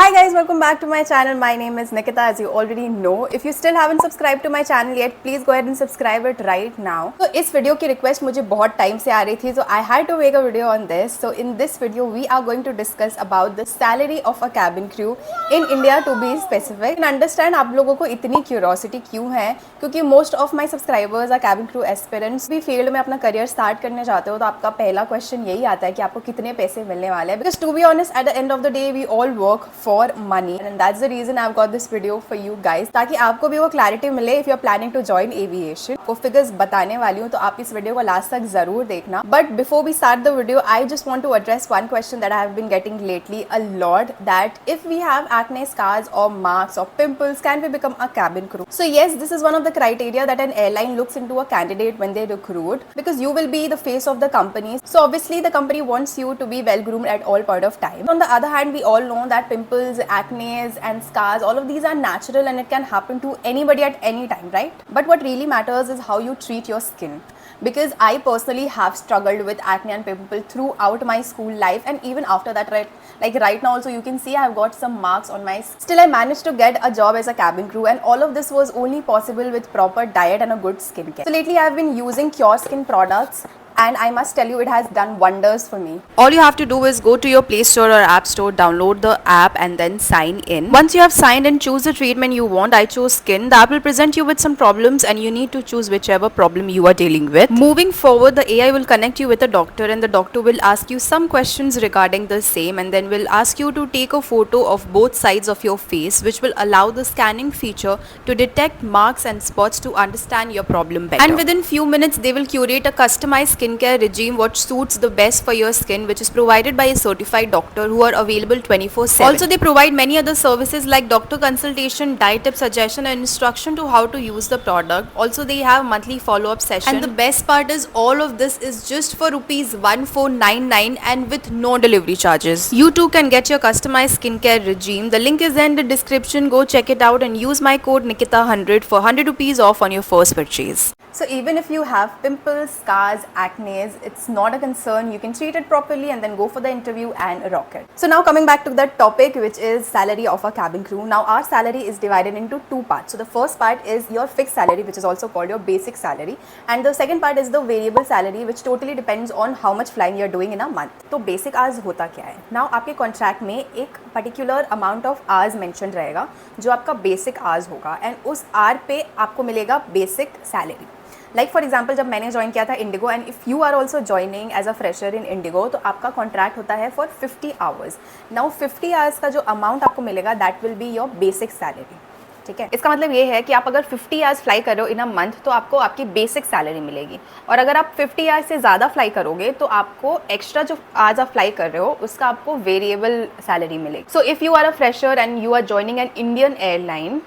Hi guys, welcome back to my channel. My name is Nikita, as you already know. If you still haven't subscribed to my channel yet, please go ahead and subscribe it right now. तो इस video की request मुझे बहुत time से आ रही थी, so I had to make a video on this. So in this video, we are going to discuss about the salary of a cabin crew in India to be specific. And understand आप लोगों को इतनी curiosity क्यों है, क्योंकि most of my subscribers are cabin crew aspirants. भी field में अपना करियर स्टार्ट करने चाहते हो तो आपका पहला क्वेश्चन यही आता है कि आपको कितने पैसे मिलने वाले हैं. Because to be honest, at the end of the day, we all work for money, and that's the reason I've got this video for you guys, ताकि आपको भी वो क्लैरिटी मिले if you're planning to join aviation. वो figures बताने वाली हूँ तो आप इस वीडियो को लास्ट तक जरूर देखना. But before we start the video, I just want to address one question that I have been getting lately a lot, that if we have acne scars or marks or pimples, can we become a cabin crew? So yes, this is one of the criteria that an airline looks into a candidate when they recruit, because you will be the face of the company. So obviously the company wants you to be well groomed at all point of time. On the other hand, we all know that pimples, acne and scars, all of these are natural and it can happen to anybody at any time, right? But what really matters is how you treat your skin. Because I personally have struggled with acne and pimple throughout my school life, and even after that, right now also you can see I've got some marks on my skin. Still I managed to get a job as a cabin crew, and all of this was only possible with proper diet and a good skincare. So lately I've been using Cure Skin products, and I must tell you, it has done wonders for me. All you have to do is go to your Play Store or App Store, download the app and then sign in. Once you have signed in, choose the treatment you want. I chose skin. The app will present you with some problems and you need to choose whichever problem you are dealing with. Moving forward, the AI will connect you with a doctor, and the doctor will ask you some questions regarding the same, and then will ask you to take a photo of both sides of your face, which will allow the scanning feature to detect marks and spots to understand your problem better. And within few minutes, they will curate a customized skincare regime what suits the best for your skin, which is provided by a certified doctor who are available 24/7. Also, they provide many other services like doctor consultation, diet tip suggestion, and instruction to how to use the product. Also, they have monthly follow-up session. And the best part is all of this is just for ₹1499 and with no delivery charges. You too can get your customized skincare regime. The link is in the description. Go check it out and use my code Nikita100 for ₹100 off on your first purchase. So even if you have pimples, scars, acne, it's not a concern. You can treat it properly and then go for the interview and rock it. So now coming back to the topic, which is salary of a cabin crew. Now our salary is divided into two parts. So the first part is your fixed salary, which is also called your basic salary, and the second part is the variable salary, which totally depends on how much flying you're doing in a month. तो basic hours होता क्या है? Now आपके contract में एक particular amount of hours mentioned रहेगा जो आपका basic hours होगा, and उस hour पे आपको मिलेगा basic salary. Like for example जब मैंने ज्वाइन किया था IndiGo, and if you are also joining as a fresher in IndiGo, तो आपका कॉन्ट्रैक्ट होता है फॉर 50 आवर्स. नाउ 50 आवर्स का जो अमाउंट आपको मिलेगा that will be your basic salary. ठीक है, इसका मतलब ये है कि आप अगर 50 आवर्स फ्लाई कर रहे हो इन अ मंथ तो आपको आपकी बेसिक सैलरी मिलेगी, और अगर आप 50 आवर्स से ज़्यादा फ्लाई करोगे तो आपको एक्स्ट्रा जो आज आप फ्लाई कर रहे हो उसका आपको वेरिएबल सैलरी मिलेगी. So if you are a fresher and you are joining an Indian airline,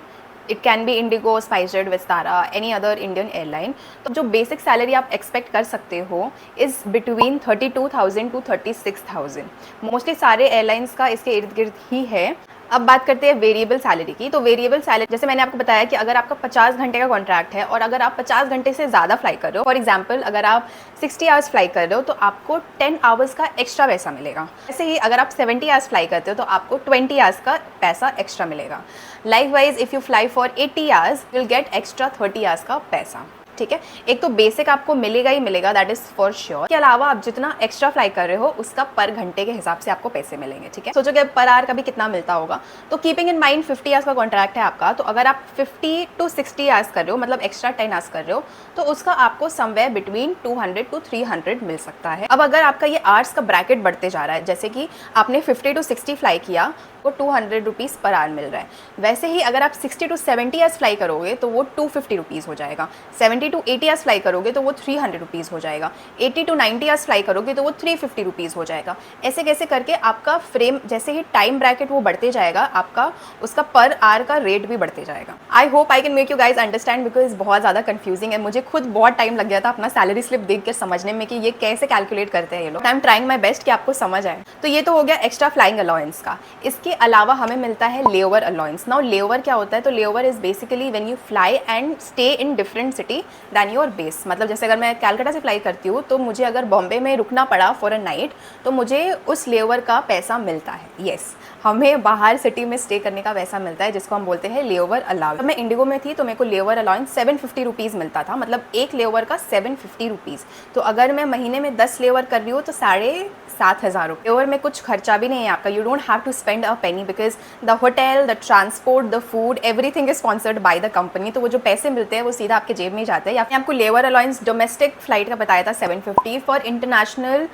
it can be IndiGo, SpiceJet, Vistara, any other Indian airline, तो जो बेसिक सैलरी आप एक्सपेक्ट कर सकते हो इज़ बिटवीन 32,000 to 36,000. मोस्टली सारे एयरलाइंस का इसके इर्द गिर्द ही है. अब बात करते हैं वेरिएबल सैलरी की. तो वेरिएबल सैलरी, जैसे मैंने आपको बताया कि अगर आपका 50 घंटे का कॉन्ट्रैक्ट है और अगर आप 50 घंटे से ज़्यादा फ्लाई कर रहे हो, फॉर एग्जांपल अगर आप 60 आवर्स फ्लाई कर रहे हो तो आपको 10 आवर्स का एक्स्ट्रा पैसा मिलेगा. ऐसे ही अगर आप 70 आवर्स फ्लाई करते हो तो आपको 20 आवर्स का पैसा एक्स्ट्रा मिलेगा. Likewise if you fly for 80 hours you will get extra 30 hours का पैसा. ठीक है, एक तो बेसिक आपको मिलेगा ही मिलेगा, दैट इज फॉर श्योर. के अलावा आप जितना एक्स्ट्रा फ्लाई कर रहे हो उसका पर घंटे के हिसाब से आपको पैसे मिलेंगे. ठीक है, सोचो कि पर आवर का भी कितना मिलता होगा. तो कीपिंग इन माइंड 50 आवर्स का कॉन्ट्रैक्ट है आपका, तो अगर आप 50 to 60 आवर्स कर रहे हो, मतलब एक्स्ट्रा 10 आवर्स कर रहे हो, तो उसका आपको समवेयर बिटवीन 200 to 300 मिल सकता है. अब अगर आपका ये आवर्स का ब्रैकेट बढ़ते जा रहा है, जैसे कि आपने 50 to 60 फ्लाई किया वो ₹200 पर आवर मिल रहा है, वैसे ही अगर आप 60 to 70 आवर्स फ्लाई करोगे तो वो ₹250 हो जाएगा. 70 to 80 आवर्स फ्लाई करोगे तो वो ₹300 हो जाएगा. 80 to 90 आवर्स फ्लाई करोगे तो वो ₹350 हो जाएगा. ऐसे कैसे करके आपका फ्रेम, जैसे ही टाइम ब्रैकेट वो बढ़ते जाएगा, आपका उसका पर आवर का रेट भी बढ़ते जाएगा. I hope I can make you guys understand, because बहुत ज़्यादा कंफ्यूजिंग है. मुझे खुद बहुत टाइम लग गया था अपना सैलरी स्लिप देख कर समझने में कि ये कैसे कैलकुलेट करते हैं ये लोग. I am trying my best कि आपको समझ आए. तो ये तो हो गया एक्स्ट्रा फ्लाइंग अलाउंस का. इसके अलावा हमें मिलता है लेओवर अलाउंस. नाउ लेओवर क्या होता है? तो layover is basically when you fly and stay in different city then your base. मतलब जैसे अगर मैं कैलकाटा से फ्लाई करती हूँ तो मुझे अगर बॉम्बे में रुकना पड़ा फॉर अ नाइट तो मुझे उस लेओवर का पैसा मिलता है। येस, हमें बाहर सिटी में स्टे करने का वैसा मिलता है जिसको हम बोलते हैं लेओवर अलाउंस। जब मैं इंडिगो में थी तो मेरे को लेओवर अलाउंस 750 रुपीज़ मिलता था, मतलब एक लेओवर का 750 रुपीज़। तो अगर मैं महीने में 10 लेओवर कर रही हूँ तो 7,500 रुपये। लेओवर में कुछ खर्चा भी नहीं है आपका, you don't have to spend a penny because the hotel, the transport, the food, everything is sponsored by the company. तो वो जो पैसे मिलते हैं वो सीधा आपके जेब में ही जाते हैं। या फिर आपको लेओवर अलाउंस डोमेस्टिक फ्लाइट का बताया था 750, फॉर इंटरनेशनल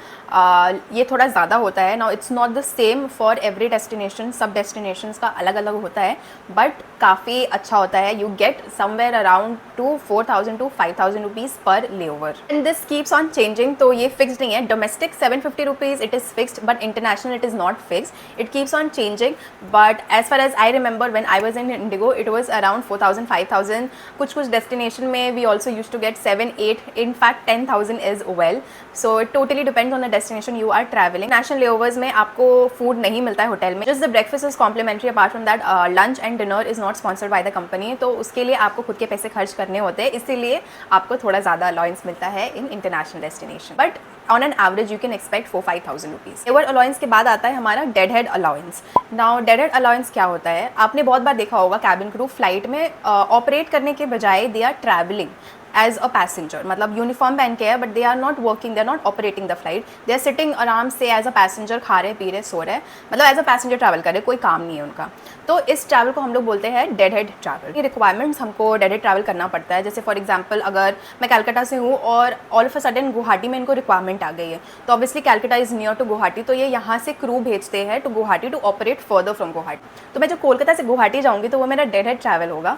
ये थोड़ा ज़्यादा होता है। Now it's not the same for every destination, सब डेस्टिनेशंस का अलग अलग होता है, बट काफ़ी अच्छा होता है। You get somewhere around to 4,000 to 5,000 rupees पर layover and this keeps on changing. तो ये फिक्स्ड नहीं है। Domestic 750 rupees it is fixed, but international it is not fixed, it keeps on changing. But as far as I remember when I was in IndiGo it was around 4,000 5,000। कुछ destination में we also use to get 7 8, in fact 10,000 is well. So it totally depends on the destination you are travelling. National layovers में आपको food नहीं मिलता है hotel में, just the breakfast is complimentary. Apart from that lunch and dinner is not sponsored by the company, तो उसके लिए आपको खुद के पैसे खर्च करने होते हैं, इसीलिए आपको थोड़ा ज़्यादा अलाउंस मिलता है in international destination. But on an average you can expect 4-5,000 rupees. Layover allowance के बाद आता है हमारा dead head allowance. Now dead head allowance क्या होता है? आपने बहुत बार देखा होगा कैबिन क्रू फ्लाइट में ऑपरेट करने के बजाय they are travelling as a passenger, मतलब यूनिफॉर्म पहन के है but they are not working, they are not operating the flight, they are sitting आराम से एज अ पैसेंजर, खा रहे पी रहे सो रहे, मतलब एज अ पैसेंजर ट्रैवल कर रहे, कोई काम नहीं है उनका। तो इस ट्रैवल को हम लोग बोलते हैं डेड हेड ट्रैवल। ये रिक्वायरमेंट्स हमको डेड हेड ट्रैवल करना पड़ता है। जैसे फॉर एग्जाम्पल अगर मैं कैलकाटा से हूँ और all of a sudden Guwahati में इनको रिक्वायरमेंट आ गई है, तो obviously Calcutta is near to Guwahati, तो ये यहाँ से क्रू भेजते हैं to Guwahati to operate further from Guwahati. तो मैं जो कोलकाता से गुवाहाटी जाऊँगी तो वो मेरा डेड हेड ट्रैवल होगा,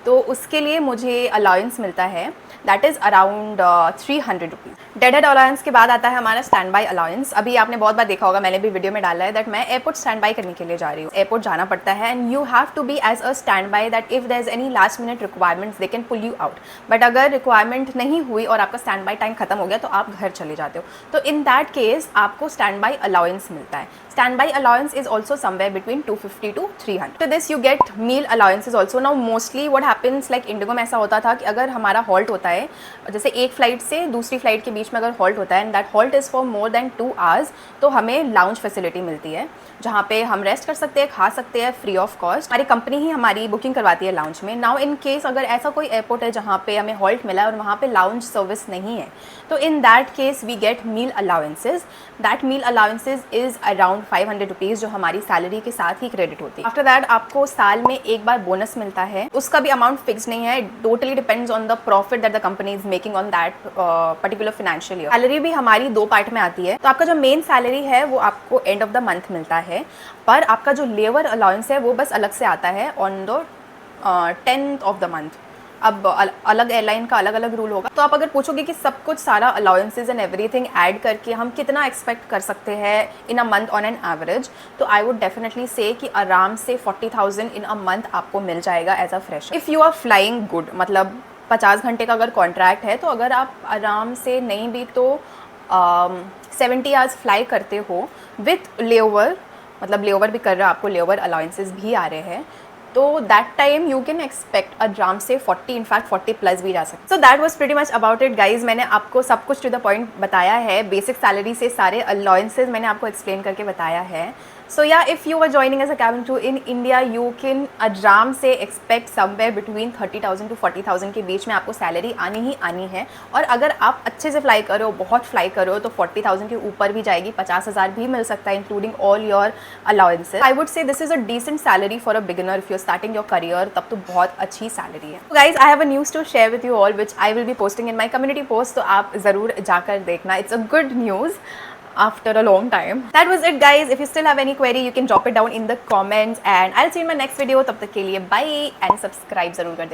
तो उसके लिए मुझे अलाउंस मिलता है that is around 300 rupees. Dead head allowance के बाद आता है हमारा स्टैंड बाई अलाउंस। अभी आपने बहुत बार देखा होगा, मैंने भी वीडियो में डाला है दैट मैं एयरपोर्ट स्टैंड बाई करने के लिए जा रही हूँ। एयरपोर्ट जाना पड़ता है and you have to be as a stand by that if there is any last minute requirements they can pull you out. But अगर रिक्वायरमेंट नहीं हुई और आपका स्टैंड बाई टाइम खत्म हो गया तो आप घर चले जाते हो, तो इन दैट केस आपको स्टैंड बाई अलाउंस मिलता है। Stand by allowance is also somewhere between 250 to 300। तो this you get meal allowances also. Now mostly what happens like IndiGo में ऐसा होता था कि अगर हमारा हॉल्ट होता है, जैसे एक फ्लाइट से दूसरी फ्लाइट के बीच में अगर हॉल्ट होता है and that halt is for more than 2 hours, तो हमें लाउंज फैसिलिटी मिलती है जहाँ पे हम रेस्ट कर सकते हैं, खा सकते हैं फ्री ऑफ कॉस्ट। हमारी कंपनी ही हमारी बुकिंग करवाती है लाउंज में। नाउ इन केस अगर ऐसा कोई एयरपोर्ट है जहाँ पे हमें हॉल्ट मिला है और वहाँ पे लाउंज सर्विस नहीं है, तो in that case we get meal allowances. That meal allowances is around 500 rupees, जो हमारी सैलरी के साथ ही क्रेडिट होती है। आफ्टर दैट आपको साल में एक बार बोनस मिलता है, उसका भी अमाउंट फिक्स नहीं है, totally depends on the profit that the company is making on that particular financial year. Salary भी हमारी 2 पार्ट में आती है, तो आपका जो मेन सैलरी है वो आपको एंड ऑफ द मंथ मिलता है, पर आपका जो लेबर अलाउंस है वो बस अलग से आता है on the 10th of the month. अब अलग एयरलाइन का अलग अलग रूल होगा। तो आप अगर पूछोगे कि सब कुछ सारा अलाउंसेज एंड एवरीथिंग ऐड करके हम कितना एक्सपेक्ट कर सकते हैं in a month on an average, तो आई वुड डेफिनेटली से कि आराम से 40,000 इन अ मंथ आपको मिल जाएगा as a fresher if you are flying good. मतलब 50 घंटे का अगर कॉन्ट्रैक्ट है तो अगर आप आराम से नहीं भी तो 70 आवर्स फ्लाई करते हो विथ लेओवर, मतलब लेओवर भी कर रहे हो, आपको लेओवर अलाउंसेस भी आ रहे हैं, तो that time you can expect आराम से 40, इनफैक्ट 40 प्लस भी जा सकते। So that was pretty much about it guys. मैंने आपको सब कुछ टू द पॉइंट बताया है, बेसिक सैलरी से सारे अलाउंसेज मैंने आपको एक्सप्लेन करके बताया है। सो या if you are joining as a cabin crew in India, you can आराम से एक्सपेक्ट समवेयर बिटवीन 30,000 to 40,000 के बीच में आपको सैलरी आनी ही आनी है। और अगर आप अच्छे से फ्लाई करो, बहुत फ्लाई करो, तो 40,000 के ऊपर भी जाएगी, 50,000 भी मिल सकता है including all your allowances. I would say this is a decent salary for a beginner if you are starting your career, तब तो बहुत अच्छी सैलरी है। Guys I have a news to share with you all which I will be posting in my community post, तो आप ज़रूर जाकर देखना। It's a good news after a long time. That was it guys. If you still have any query you can drop it down in the comments and I'll see you in my next video. तब तक के लिए bye and subscribe ज़रूर कर देना।